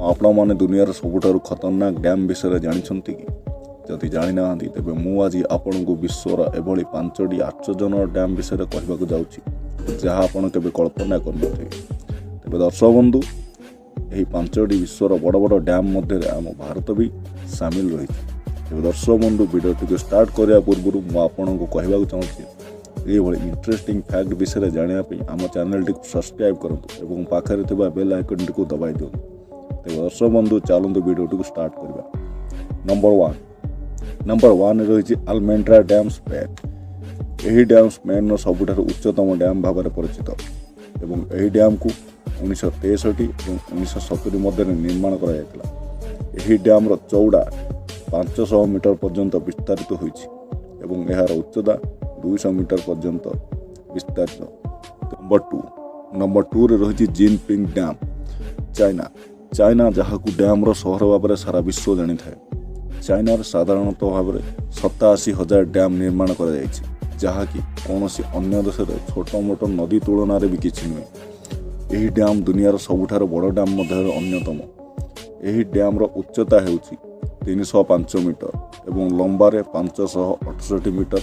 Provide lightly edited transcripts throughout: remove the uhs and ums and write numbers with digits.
आपण मैंने दुनियार सबुठारु खतरनाक डैम विषय जानते कि जदि जानी ना तेज मुझे आपण को विश्वर एभली 5टी आश्चर्यजनक डैम विषय कहवाक जाऊँगी जहाँ आपण केवे कल्पना करते तेज दर्शक बंधु यही 5टी विश्वर बड़ बड़ डैम मध्य आम भारत भी सामिल रही तेज दर्शक बंधु भिडियोटी स्टार्ट करने पूर्व मुझे कहवाक चाहूँगी ये इंटरेस्टिंग फैक्ट विषय जानापी आम चैनल टी सब्सक्राइब करूँ और पाखे बेल आइकन टी दबाई दिखाँ तेज दर्शक बंधु चलते भिडियोटी स्टार्ट करवा। नंबर वन रही आलमेंड्रा डैम स्पेन। यही डैम स्पेन सबुठारु उच्चतम डैम भाव में परिचित एवं यही डैम को 1963 और 1970 मध्य निर्माण कर डैम चौड़ा 500 मीटर पर्यंत विस्तारित होती यार उच्चता 200 मीटर पर्यंत विस्तारित। नंबर टू रही जिनपिंग डैम चाइना जहाँ को डैम सहर भाव में सारा विश्व जानी था। चाइनार साधारणतः भाव में 87,000 डैम निर्माण कर जहाँकि कौन सी अन्य देश में छोट मोट नदी तुलन भी किसी नुहे। यही डैम दुनियार सबुठार बड़ डैम मध्य अन्यतम। यही डैम उच्चता होची 305 मीटर एवं लंबारे 568 मीटर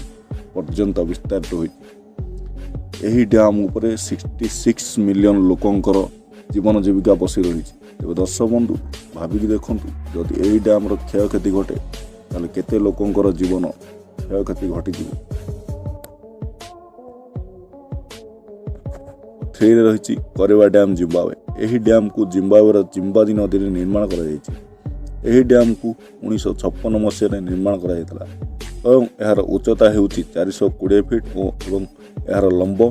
पर्यंत विस्तारित होती। यही डैम उपरे 66 मिलियन लोकंकर जीवन जीविका बसी रही। तेज दर्शक बंधु भाविकी देखु जदि यही डैम क्षय क्षति घटे ताले केते लोकंकर जीवन क्षय क्षति घटी। 3 रही करेवा डैम जिम्बाब्वे। यही डैम को जिम्बाब्वेर जिम्बादी नदी में निर्माण कर डैम को 1956 मसीह निर्माण कर यार उच्चता होची 420 फीट और यार लंब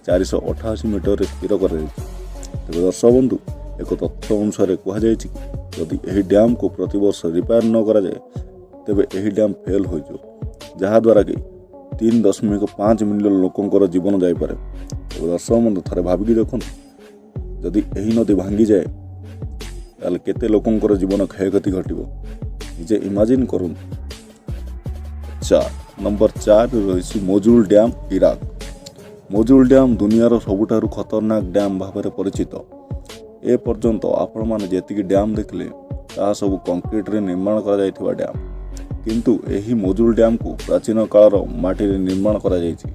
488 मीटर स्थिर कर। दर्शक बंधु एक तथ्य अनुसार कहुई कि जदि यही डैम को प्रतिवर्ष रिपेयर न करा जाए तेबे यही डैम फेल हो जहाद्वारा कि 3.5 मिलियन लोकंकर जीवन जापे। तो दर्शक बंधु थे भाविकी देखु जदि यही नदी भांगी जाए ताले केते लोकंकर जीवन क्षय क्षति घटिबो निजे इमेजिन करूँ। नंबर 4 रही मोजुल डैम इराक। मोजुल डैम दुनियार सबुठारु खतरनाक डैम भाव में परिचित। ए पर्यंत आपण माने जेतिकी डैम देखले ता सब कंक्रीट रे निर्माण करा जायथिबा डैम किंतु एही मोजुल डैम को प्राचीन कालर माटी रे निर्माण करा जायछि।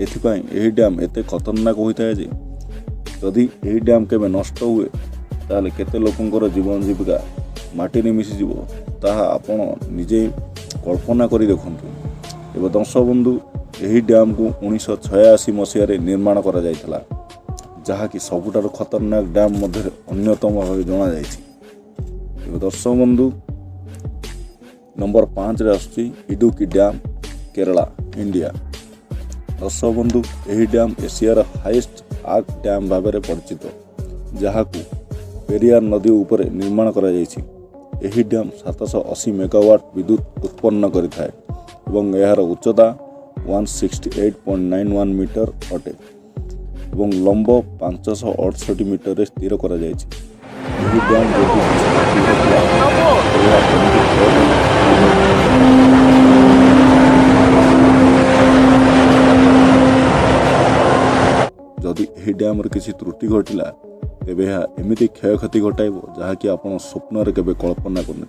एथिपाई एही डैम एते खतरनाक होइताय जे जदि एही डैम केबे नष्ट हुए ताले केते लोकंकर जीवन जीविका माटी रे मिसि जिवो ताहा आपण निजे कल्पना करी देखंतु। एवं दर्शक बंधु यही डैम को 1986 मसीह निर्माण करा जायथिला जहाँकि सबुठार खतरनाक डैम मध्य अन्यतम भाव जना जायछि। दर्शक बंधु नंबर 5 आसुची इडुक्की डैम केरला इंडिया। दर्शक बंधु यही डैम एशियार हाईएस्ट आर्क डैम भाव में परिचित जहाँ को पेरियार नदी उपर निर्माण करा जायछि। यही डैम 780 मेगावाट विद्युत उत्पन्न करिथाय एवं यार उच्चता 168.91 मीटर अटे एवं लंब 568 मीटर स्थिर करा जायछि। यही डैम जदि यही डैम किसी त्रुटि घटिला तेबे एमिति क्षय क्षति घटाइब जहाँकि आपण स्वप्न केबे कल्पना करने।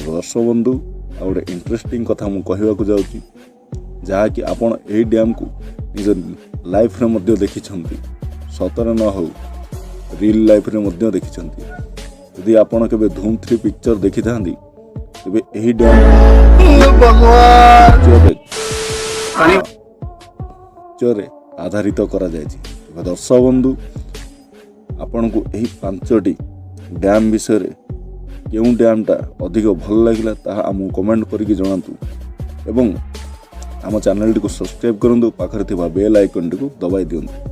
दर्शक बंधु आ गोटे इंटरेस्टिंग कथा मु कहवाक जाउची जहाँकि आपण यही डैम को निज लाइफ रे मध्य देखिछंती सतर न हो रियल लाइफ रे मध्य देखिछंती। यदि आपण केबे धूम 3 पिक्चर देखि थांती तेबे यही डैम चरे आधारित करा जायछि। दर्शक बंधु आपण को यही 5टी डैम विषय केउं डैमटा अधिक भल लगिला ताहा आमु कमेंट करके जणातु एवं आम चैनल टी सब्सक्राइब करूँ पाखे बेल आइकन टी दबाई दिंतु।